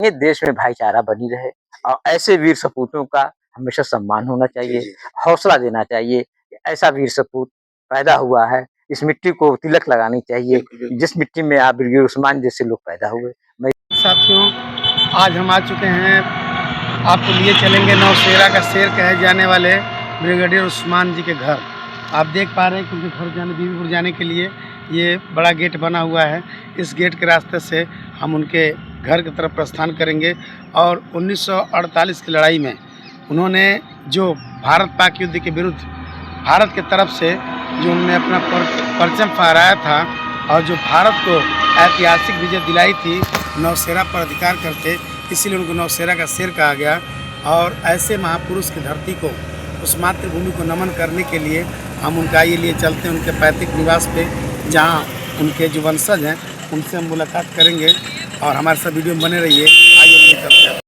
ये देश में भाईचारा बनी रहे और ऐसे वीर सपूतों का हमेशा सम्मान होना चाहिए, हौसला देना चाहिए। ऐसा वीर सपूत पैदा हुआ है, इस मिट्टी को तिलक लगानी चाहिए, जिस मिट्टी में आप ब्रिगेडियर उस्मान जैसे लोग पैदा हुए। मैं साथियों, आज हम आ चुके हैं, आपको लिए चलेंगे नौशेरा का शेर कहे जाने वाले ब्रिगेडियर उस्मान जी के घर। आप देख पा रहे हैं कि उनके घर जाने, बीवीपुर जाने के लिए ये बड़ा गेट बना हुआ है। इस गेट के रास्ते से हम उनके घर की तरफ प्रस्थान करेंगे। और 1948 की लड़ाई में उन्होंने जो भारत पाक युद्ध के विरुद्ध भारत की तरफ से जो उन्होंने अपना परचम फहराया था और जो भारत को ऐतिहासिक विजय दिलाई थी नौशेरा पर अधिकार करते, इसीलिए उनको नौशेरा का शेर कहा गया। और ऐसे महापुरुष की धरती को, उस मातृभूमि को नमन करने के लिए हम उनका ये लिए चलते हैं उनके पैतृक निवास पे, जहाँ उनके जो वंशज हैं उनसे हम मुलाकात करेंगे। और हमारे साथ वीडियो में बने रहिए। आइए चलते हैं।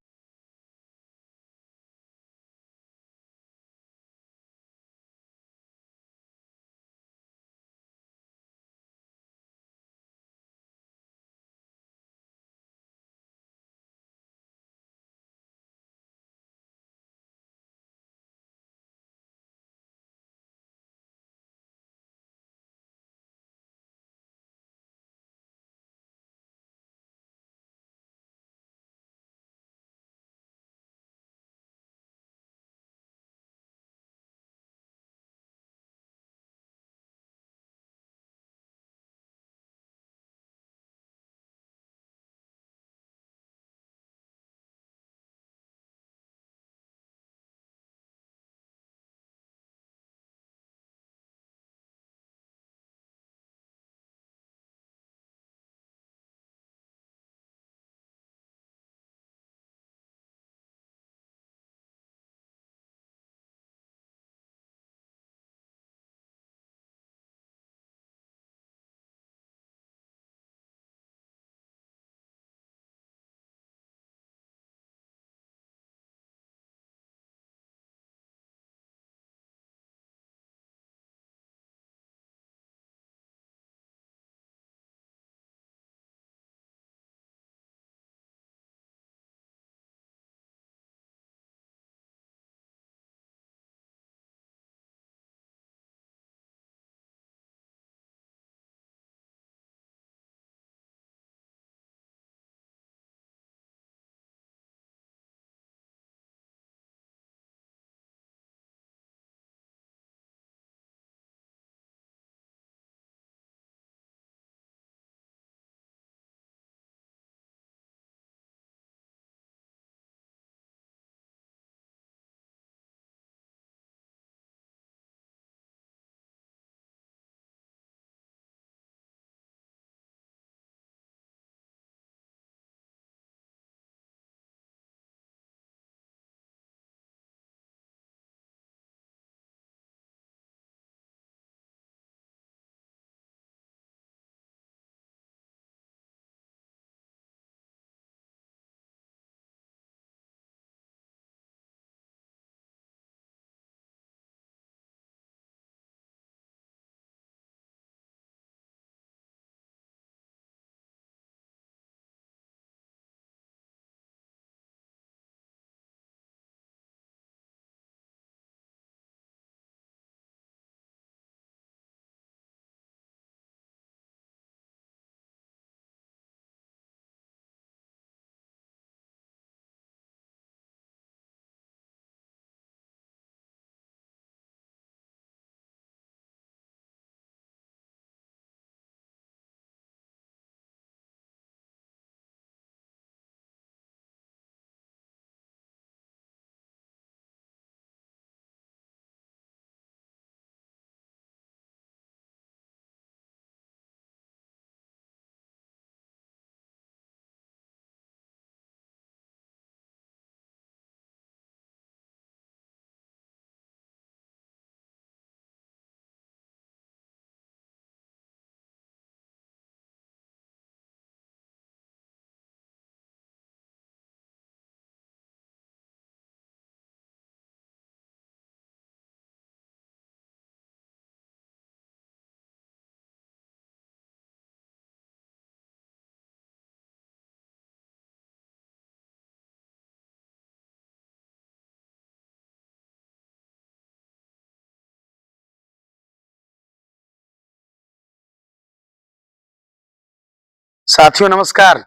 साथियों नमस्कार।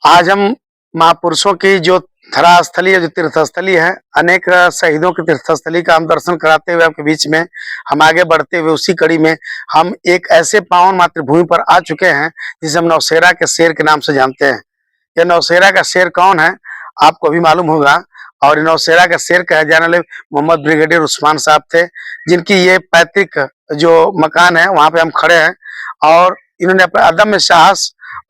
आज हम महापुरुषों की जो धरास्थली है, जो तीर्थस्थली है, अनेक शहीदों की तीर्थस्थली का हम दर्शन कराते हुए आपके बीच में हम आगे बढ़ते हुए उसी कड़ी में हम एक ऐसे पावन मातृभूमि पर आ चुके हैं जिसे हम नौशेरा के शेर के नाम से जानते हैं। यह नौशेरा का शेर कौन है आपको अभी मालूम होगा। और नौशेरा का शेर कहे जाने वाले मोहम्मद ब्रिगेडियर उस्मान साहब थे, जिनकी ये पैतृक जो मकान है वहां पे हम खड़े हैं। और इन्होंने अपने अदम्य साहस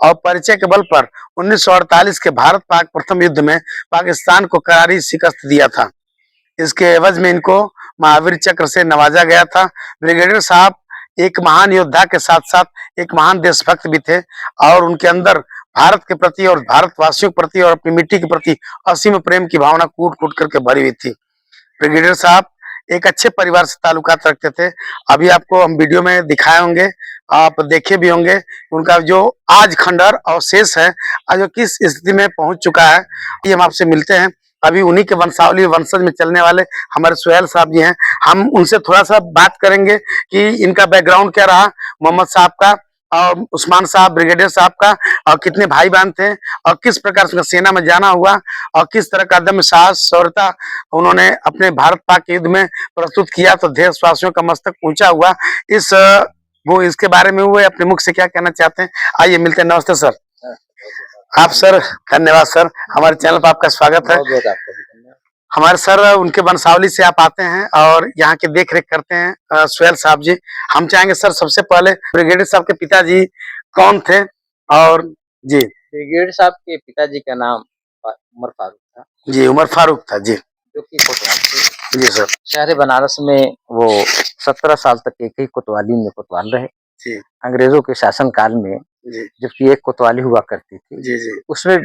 और परिचय के बल पर 1948 के भारत पाक प्रथम युद्ध में पाकिस्तान को करारी शिकस्त दिया था। इसके एवज में इनको महावीर चक्र से नवाजा गया था। ब्रिगेडियर साहब एक महान योद्धा के साथ साथ एक महान देशभक्त भी थे और उनके अंदर भारत के प्रति और भारतवासियों के प्रति और अपनी मिट्टी के प्रति असीम प्रेम की भावना कूट कूट करके भरी हुई थी। ब्रिगेडियर साहब एक अच्छे परिवार से ताल्लुकात रखते थे। अभी आपको हम वीडियो में दिखाए होंगे, आप देखे भी होंगे उनका जो आज खंडहर अवशेष है आज वो किस स्थिति में पहुंच चुका है। ये हम आपसे मिलते हैं। अभी उन्हीं के वंशावली वंशज में चलने वाले हमारे सुहेल साहब जी हैं, हम उनसे थोड़ा सा बात करेंगे कि इनका बैकग्राउंड क्या रहा, मोहम्मद साहब का और उस्मान साहब ब्रिगेडियर साहब का, और कितने भाई बहन थे और किस प्रकार से सेना में जाना हुआ और किस तरह का दम साहस शौर्यता उन्होंने अपने भारत पाक युद्ध में प्रस्तुत किया तो देशवासियों का मस्तक ऊंचा हुआ। वो इसके बारे में हुए अपने मुख से क्या कहना चाहते हैं, आइए मिलते हैं। नमस्ते सर। आप सर, धन्यवाद सर, हमारे चैनल पर आपका स्वागत है। हमारे सर उनके वंशावली से आप आते हैं और यहाँ के देख रेख करते हैं सुहेल साहब जी। हम चाहेंगे सर सबसे पहले ब्रिगेडियर साहब के पिताजी कौन थे। और जी ब्रिगेडियर साहब के पिताजी का नाम उमर फारूक था। जी उमर फारूक था जी, जो कि कोतवाल थे। जी सर। शहर बनारस में वो 17 साल तक एक ही कोतवाली में कोतवाल रहे जी अंग्रेजों के शासन काल में, जी जबकि एक कोतवाली हुआ करती थी। जी जी उसमें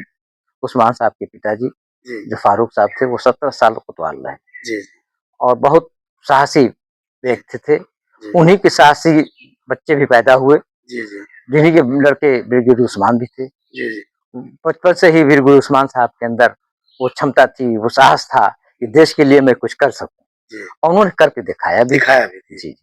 उस्मान साहब के पिताजी जी जो फारूक साहब थे वो 17 साल कोतवाल रहे जी और बहुत साहसी व्यक्ति थे। जी उन्हीं के साहसी बच्चे भी पैदा हुए, जी जी जिन्हीं के लड़के ब्रिगेडियर उस्मान भी थे। जी जी बचपन से ही ब्रिगेडियर उस्मान साहब के अंदर वो क्षमता थी, वो साहस था कि देश के लिए मैं कुछ कर सकूं, जी और उन्होंने करके दिखाया भी। जी।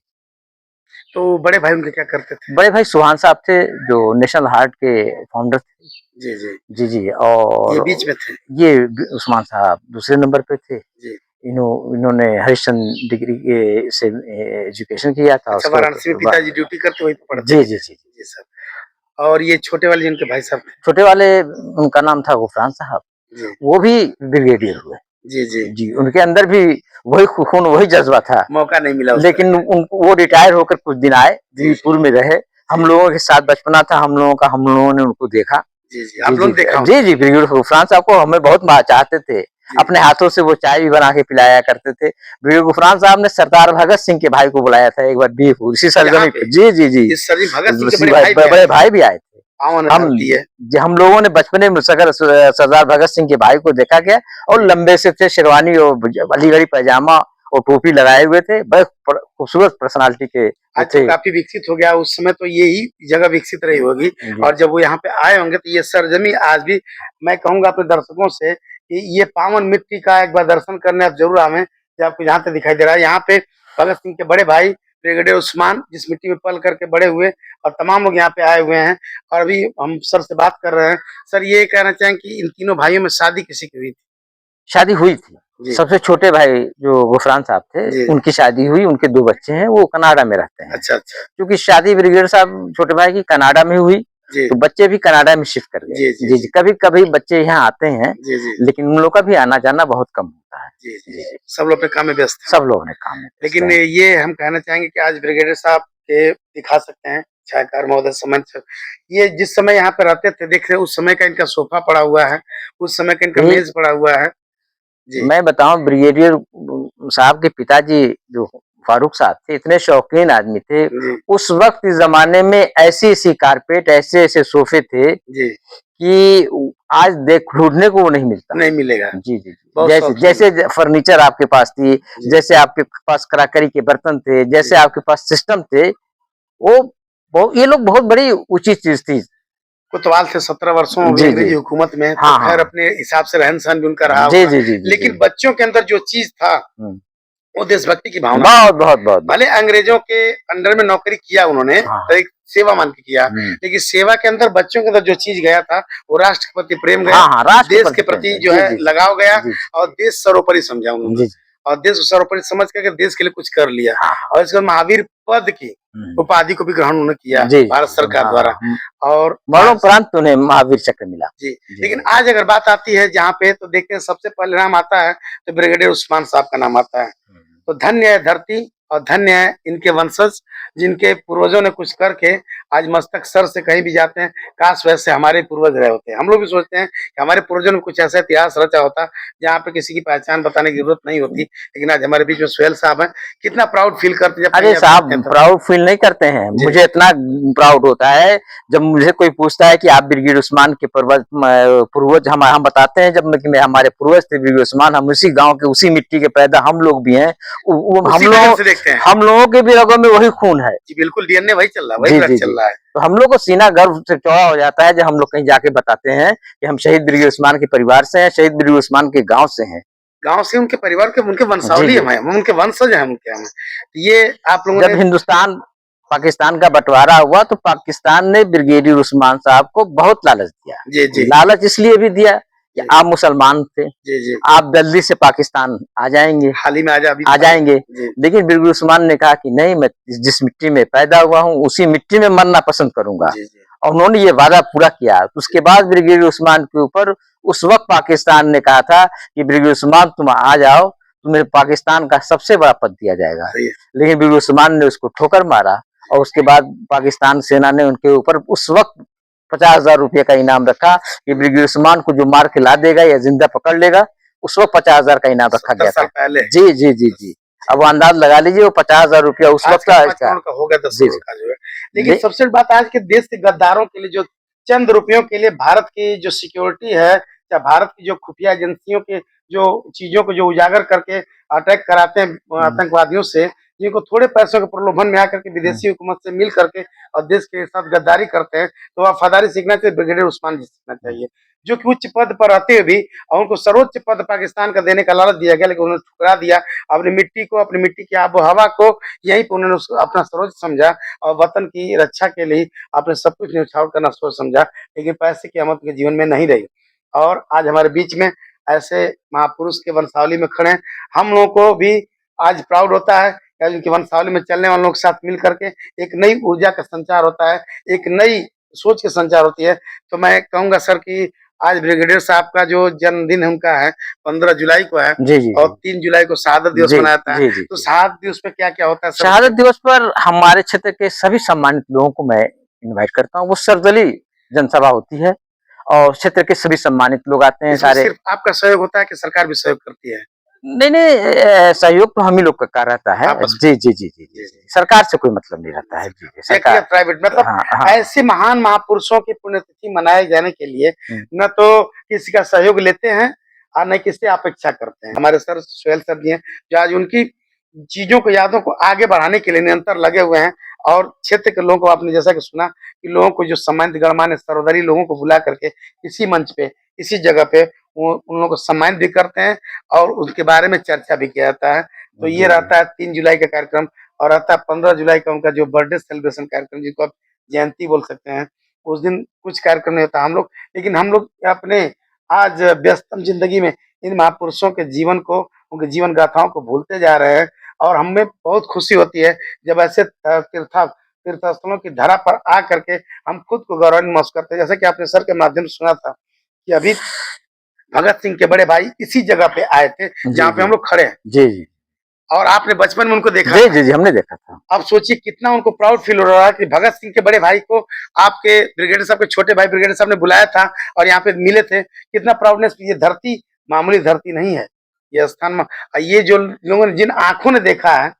तो बड़े भाई उनके क्या करते थे? बड़े भाई सुहान साहब थे जो नेशनल हार्ट के फाउंडर थे। जी जी जी और ये बीच में थे। ये उस्मान साहब दूसरे नंबर पे थे। जी इन्होंने हरिश्चंद्र डिग्री से एजुकेशन किया था। अच्छा, वाराणसी में पिताजी ड्यूटी करते वहीं पे पढ़ते? जी जी जी जी सर। और ये छोटे वाले जिनके भाई साहब थे? छोटे वाले उनका नाम था गुफरान साहब, जी वो भी ब्रिगेडियर हुए। जी जी जी उनके अंदर भी वही खून वही जज्बा था, मौका नहीं मिला लेकिन उनको वो रिटायर होकर कुछ दिन आए, दिल्लीपुर में रहे। हम लोगों के साथ बचपना था, हम लोगों ने उनको देखा। जी जी आप लोग देखा? जी जी ब्रिगेडियर गुफरान साहब को हमें बहुत चाहते थे, अपने हाथों से वो चाय भी बना के पिलाया करते थे। ब्रिगेडियर गुफरान साहब ने सरदार भगत सिंह के भाई को बुलाया था एक बार बीरपुर इसी सरजमी पे। जी जी जी भगत सिंह के बड़े भाई भी आए थे। हम लोगों ने बचपने में सरदार भगत सिंह के भाई को देखा गया और लंबे से थे, शेरवानी और अलीगढ़ी पैजामा और टोपी लगाए हुए थे, बहुत खूबसूरत पर्सनालिटी के आज तो काफी विकसित हो गया, उस समय तो यही जगह विकसित रही होगी। और जब वो यहाँ पे आए होंगे तो ये सरजमी आज भी मैं कहूंगा अपने दर्शकों से कि ये पावन मिट्टी का एक बार दर्शन करने आप जरूर आवे। जो आपको यहाँ पे दिखाई दे रहा है, यहाँ पे भगत सिंह के बड़े भाई ब्रिगेडियर उस्मान जिस मिट्टी में पल करके बड़े हुए और तमाम लोग यहाँ पे आए हुए हैं। और अभी हम सर से बात कर रहे हैं। सर ये कहना चाहें कि इन तीनों भाइयों में शादी किसी की हुई थी? शादी हुई थी। सबसे छोटे भाई जो गुफरान साहब थे उनकी शादी हुई, उनके 2 बच्चे हैं, वो कनाडा में रहते हैं। अच्छा अच्छा। क्योंकि शादी ब्रिगेडियर साहब छोटे भाई की कनाडा में हुई तो बच्चे भी कनाडा में शिफ्ट कर गए। जी जी कभी कभी बच्चे यहाँ आते हैं, लेकिन उन लोग का भी आना जाना बहुत कम होता है। जी जी सब लोग अपने काम में व्यस्त, सब लोग अपने काम में। लेकिन ये हम कहना चाहेंगे कि आज ब्रिगेडियर साहब के दिखा सकते हैं छायाकार महोदय समझ, ये जिस समय यहाँ पे रहते थे देख रहे उस समय का इनका सोफा पड़ा हुआ है, उस समय का इनका मेज पड़ा हुआ है। जी मैं बताऊं ब्रिगेडियर साहब के पिताजी जो फारूक साहब थे इतने शौकीन आदमी थे, उस वक्त इस जमाने में ऐसी ऐसी कारपेट ऐसे ऐसे सोफे थे कि आज ढूंढने को वो नहीं मिलता, नहीं मिलेगा। जी जी जैसे फर्नीचर आपके पास थी, जैसे आपके पास कराकरी के बर्तन थे, जैसे आपके पास सिस्टम थे, वो ये लोग बहुत बड़ी ऊंची चीज थी। कोतवाल थे 17 वर्षों अंग्रेजी हुकूमत में, तो खैर अपने हिसाब से रहन सहन भी उनका रहा। जी जी जी लेकिन बच्चों के अंदर जो चीज था वो देशभक्ति की भावना, बहुत बहुत बहुत भले अंग्रेजों के अंडर में नौकरी किया उन्होंने, हाँ। तो एक सेवा मान के किया, लेकिन सेवा के अंदर बच्चों के अंदर जो चीज गया था वो राष्ट्र के प्रति प्रेम गया, हाँ हाँ राष्ट्र देश के प्रति जो जी है जी जी लगाव गया, जी और देश सर्वोपरि समझा उन्होंने, जी जी और देश को सर्वोपरि समझ करके देश के लिए कुछ कर लिया, हाँ और इसके बाद महावीर पद की उपाधि को भी ग्रहण उन्होंने किया जी भारत सरकार हाँ द्वारा। और मरणोपरांत उन्हें महावीर चक्र मिला जी, जी लेकिन आज अगर बात आती है जहाँ पे, तो देखते हैं सबसे पहले नाम आता है तो ब्रिगेडियर उस्मान साहब का नाम आता है। तो धन्य है धरती और धन्य है इनके वंशज, जिनके पूर्वजों ने कुछ करके आज मस्तक सर से कहीं भी जाते हैं, काश वैसे हमारे पूर्वज रहे होते हैं। हम लोग भी सोचते हैं कि हमारे पूर्वजों ने कुछ ऐसा इतिहास रचा होता जहाँ पे किसी की पहचान बताने की जरूरत नहीं होती, लेकिन आज हमारे बीच में सुहेल साहब हैं, कितना प्राउड फील करते हैं जब अरे कहीं आप साहब जाते हैं तो। प्राउड फील नहीं करते हैं, जी। मुझे इतना प्राउड होता है जब मुझे कोई पूछता है कि आप ब्रिगेडियर उस्मान के पूर्वज हम बताते हैं जब कि हमारे पूर्वज थे ब्रिगेडियर उस्मान, हम उसी गांव के उसी मिट्टी के पैदा हम लोग भी हैं, उसी नजर से देखते हैं। हम लोगों के भी रगों में वही खून है जी बिल्कुल, डीएनए वही चल रहा है, वही जी ब्लड जी चल जी रहा है। तो हम लोग को सीना गर्व से चौड़ा हो जाता है जब हम लोग कहीं जाके बताते हैं कि हम शहीद ब्रिगेडियर उस्मान के परिवार से हैं, शहीद ब्रिगेडियर उस्मान के गांव से हैं। गांव से उनके परिवार के, उनके जी वंशावली जी हम हैं, उनके वंशज हैं उनके हम। ये आप लोगों जब ने हिंदुस्तान पाकिस्तान का बंटवारा हुआ तो पाकिस्तान ने ब्रिगेडियर उस्मान साहब को बहुत लालच दिया। जी जी लालच इसलिए भी दिया कि जी आप मुसलमान थे, जी जी आप जल्दी से पाकिस्तान आ जाएंगे हाल ही में आज अभी आ जाएंगे जी लेकिन ब्रिगेडियर उस्मान ने कहा कि नहीं, मैं जिस मिट्टी में पैदा हुआ हूँ उसी मिट्टी में मरना पसंद करूंगा, जी जी और उन्होंने ये वादा पूरा किया। उसके बाद ब्रिगेडियर उस्मान के ऊपर उस वक्त पाकिस्तान ने कहा था कि ब्रिगेडियर उस्मान तुम आ जाओ, तुम्हें पाकिस्तान का सबसे बड़ा पद दिया जाएगा, सही है। लेकिन ब्रिगेडियर उस्मान ने उसको ठोकर मारा, और उसके बाद पाकिस्तान सेना ने उनके ऊपर उस वक्त 50,000 रुपये का इनाम रखा कि ब्रिगेडियर उस्मान को जो मार के ला देगा या जिंदा पकड़ लेगा, उस वक्त 50,000 का इनाम रखा 70 गया साल था। पहले जी जी जी जी अब वो अंदाज लगा लीजिए वो 50,000 रुपया उस आज वक्त का का 5 करोड़ का हो गया, 10 जी करोड़ जी का जो है। लेकिन जी सबसे बड़ी बात, आज के देश के गद्दारों के लिए जो चंद रुपयों के लिए भारत की जो सिक्योरिटी है, या भारत की जो खुफिया एजेंसियों के जो चीजों को जो उजागर करके अटैक कराते हैं आतंकवादियों से, जिनको थोड़े पैसों के प्रलोभन में आकर के विदेशी हुकूमत से मिल करके और देश के साथ गद्दारी करते हैं, तो वफादारी सीखना चाहिए, ब्रिगेडियर उस्मान जी सीखना चाहिए, जो कि उच्च पद पर रहते हुए भी, और उनको सर्वोच्च पद पाकिस्तान का देने का लालच दिया गया, लेकिन उन्होंने ठुकरा दिया। अपनी मिट्टी को, अपनी मिट्टी की आबो हवा को यहीं पर उन्होंने उसको अपना सर्वोच्च समझा, और वतन की रक्षा के लिए आपने सब कुछ न्यौछावर करना सोच समझा, लेकिन पैसे की अहमियत के जीवन में नहीं रही। और आज हमारे बीच में ऐसे महापुरुष के वंशावली में खड़े हैं। हम लोगों को भी आज प्राउड होता है कि आज उनकी वंशावली में चलने वालों के साथ मिल करके एक नई ऊर्जा का संचार होता है, एक नई सोच की संचार होती है। तो मैं कहूँगा सर कि आज ब्रिगेडियर साहब का जो जन्मदिन उनका है 15 जुलाई को है, जी जी और 3 जुलाई को शहादत दिवस जी मनाया जाता है। जी जी तो जी शहादत दिवस पे क्या-क्या होता है सर? शहादत दिवस पर हमारे क्षेत्र के सभी सम्मानित लोगों को मैं इनवाइट करता हूँ। वो सर्वदलीय जनसभा होती है और क्षेत्र के सभी सम्मानित लोग आते हैं इसमें सारे। सिर्फ आपका सहयोग होता है कि सरकार भी सहयोग करती है? नहीं नहीं सहयोग तो हम ही लोग का रहता है। आपस जी जी जी जी जी जी सरकार से कोई मतलब नहीं रहता है। जी जी सरकार व्यक्तिगत प्राइवेट, मतलब हाँ हाँ ऐसे महान महापुरुषों की पुण्यतिथि मनाए जाने के लिए हम्म, न तो किसी का सहयोग लेते हैं और न किसी से अपेक्षा करते हैं। हमारे सर सुहेल सर जी हैं, जो आज उनकी चीजों को, यादों को आगे बढ़ाने के लिए निरंतर लगे हुए हैं, और क्षेत्र के लोगों को आपने जैसा कि सुना कि लोगों को जो सम्मानित गणमान्य सर्वोदरी लोगों को बुला करके इसी मंच पे, इसी जगह पे वो उन लोगों को सम्मानित भी करते हैं और उनके बारे में चर्चा भी किया जाता है। तो जी ये रहता है 3 जुलाई का कार्यक्रम, और रहता है 15 जुलाई का उनका जो बर्थडे सेलिब्रेशन कार्यक्रम, जिसको आप जयंती बोल सकते हैं। उस दिन कुछ कार्यक्रम नहीं होता हम लोग, लेकिन हम लोग अपने आज व्यस्तम जिंदगी में इन महापुरुषों के जीवन को, उनके जीवन गाथाओं को भूलते जा रहे हैं, और हमें बहुत खुशी होती है जब ऐसे तीर्थ स्थलों की धरा पर आ करके हम खुद को गौरवान्वित महसूस करते हैं। जैसे कि आपने सर के माध्यम से सुना था कि अभी भगत सिंह के बड़े भाई इसी जगह पे आए थे जी जहाँ पे जी हम लोग खड़े हैं, जी जी और आपने बचपन में उनको देखा जी था। जी जी हमने देखा था। अब सोचिए कितना उनको प्राउड फील हो रहा है कि भगत सिंह के बड़े भाई को आपके ब्रिगेडियर साहब के छोटे भाई ब्रिगेडियर साहब ने बुलाया था और यहाँ पे मिले थे। कितना प्राउडनेस, ये धरती मामूली धरती नहीं है, ये स्थान में ये जो लोगों ने जिन आंखों ने देखा है,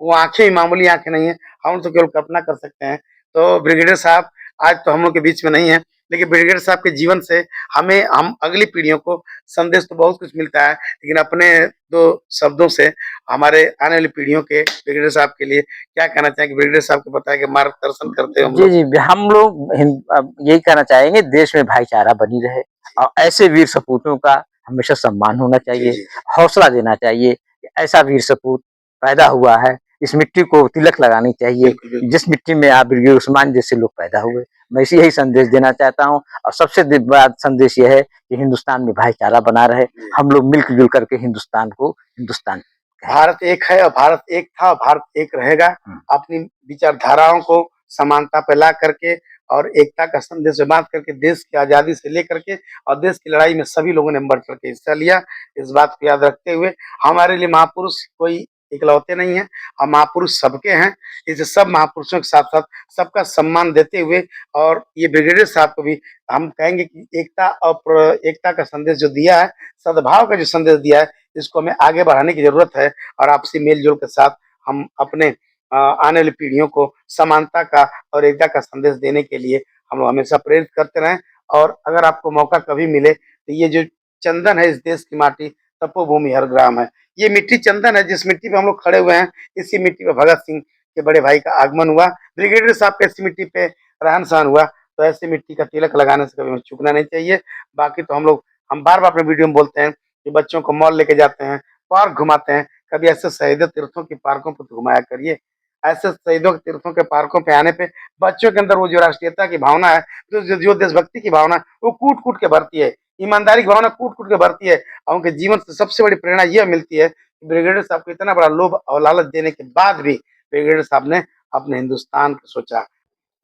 वो आंखें भी मामूली आंखें नहीं है। हम तो केवल कल्पना कर सकते हैं। तो ब्रिगेडियर साहब आज तो हम लोग के बीच में नहीं है, लेकिन ब्रिगेडियर साहब के जीवन से हम अगली पीढ़ियों को संदेश तो बहुत कुछ मिलता है, लेकिन अपने 2 शब्दों से हमारे आने वाली पीढ़ियों के ब्रिगेडियर साहब के लिए क्या कहना चाहेंगे? ब्रिगेडियर साहब को बताया कि मार्गदर्शन करते हो हम जी लोग। जी हम लोग अब यही कहना चाहेंगे, देश में भाईचारा बनी रहे और ऐसे वीर सपूतों का हमेशा सम्मान होना जी चाहिए, जी हौसला देना चाहिए कि ऐसा वीर सपूत पैदा हुआ है, इस मिट्टी को तिलक लगानी चाहिए। जिस मिट्टी में आप ब्रिगेडियर उस्मान जैसे लोग पैदा हुए, मैं इसी यही संदेश देना चाहता हूँ। और सबसे बड़ा संदेश यह है कि हिंदुस्तान में भाईचारा बना रहे, हम लोग मिलजुल करके हिंदुस्तान को हिंदुस्तान कहें। भारत एक है और भारत एक था और भारत एक रहेगा। अपनी विचारधाराओं को समानता पे ला करके और एकता का संदेश बांध करके देश की आजादी से लेकर के और देश की लड़ाई में सभी लोगों ने बढ़ चढ़ के हिस्सा लिया। इस बात को याद रखते हुए हमारे लिए महापुरुष कोई इकलौते नहीं है, हम महापुरुष सबके हैं। इस सब महापुरुषों के साथ साथ सबका सम्मान देते हुए और ये ब्रिगेडियर साहब को भी हम कहेंगे कि एकता और एकता का संदेश जो दिया है, सद्भाव का जो संदेश दिया है, इसको हमें आगे बढ़ाने की जरूरत है। और आपसी मेलजोल के साथ हम अपने आने वाली पीढ़ियों को समानता का और एकता का संदेश देने के लिए हम लोग हमेशा प्रेरित करते रहें। और अगर आपको मौका कभी मिले तो ये जो चंदन है, इस देश की माटी, तपोभूमि हर ग्राम है, ये मिट्टी चंदन है। जिस मिट्टी पे हम लोग खड़े हुए हैं, इसी मिट्टी पे भगत सिंह के बड़े भाई का आगमन हुआ, ब्रिगेडियर साहब के इसी मिट्टी पे रहन सहन हुआ। तो ऐसी मिट्टी का तिलक लगाने से कभी हमें चूकना नहीं चाहिए। बाकी तो हम बार बार अपने वीडियो में बोलते हैं कि बच्चों को मॉल लेके जाते हैं, पार्क घुमाते हैं, कभी ऐसे शहीद तीर्थों की पार्कों पर तो घुमाया करिए। ऐसे शहीदों के तीर्थों के पार्कों पे आने पे बच्चों के अंदर वो जो राष्ट्रीयता की भावना है, जो देशभक्ति की भावना है, वो कूट कूट के भरती है। ईमानदारी की भावना कूट कूट के भरती है। और उनके जीवन से सबसे बड़ी प्रेरणा यह मिलती है कि ब्रिगेडियर साहब को इतना बड़ा लोभ और लालच देने के बाद भी ब्रिगेडियर साहब ने अपने हिंदुस्तान को सोचा,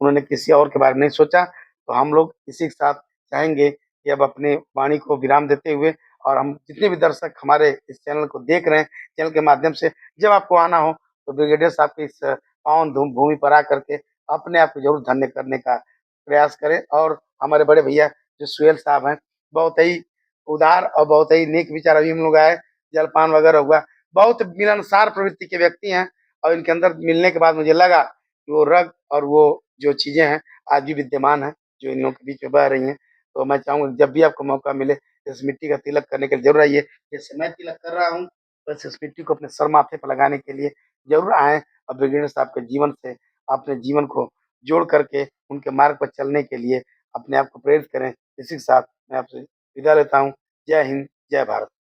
उन्होंने किसी और के बारे में नहीं सोचा। तो हम लोग इसी के साथ चाहेंगे कि अब अपनी वाणी को विराम देते हुए और हम जितने भी दर्शक हमारे इस चैनल को देख रहे हैं, चैनल के माध्यम से जब आपको आना हो तो ब्रिगेडियर साहब की इस पावन भूमि पर आकर के अपने आप को जरूर धन्य करने का प्रयास करें। और हमारे बड़े भैया जो सुहेल साहब हैं, बहुत ही उदार और बहुत ही नेक विचार, अभी हम लोग आए, जलपान वगैरह हुआ, बहुत मिलनसार प्रवृत्ति के व्यक्ति हैं। और इनके अंदर मिलने के बाद मुझे लगा कि वो रग और वो जो चीजें हैं आज भी विद्यमान है, जो इन लोगों के बीच में बह रही हैं। तो मैं चाहूंगा जब भी आपको मौका मिले इस मिट्टी का तिलक करने के लिए जरूर आइए। जैसे मैं तिलक कर रहा हूँ, बस इस मिट्टी को अपने सर माथे पर लगाने के लिए जरूर आए और ब्रिगेडियर साहब के जीवन से अपने जीवन को जोड़ करके उनके मार्ग पर चलने के लिए अपने आप को प्रेरित करें। इसी के साथ मैं आपसे विदा लेता हूँ। जय हिंद, जय भारत।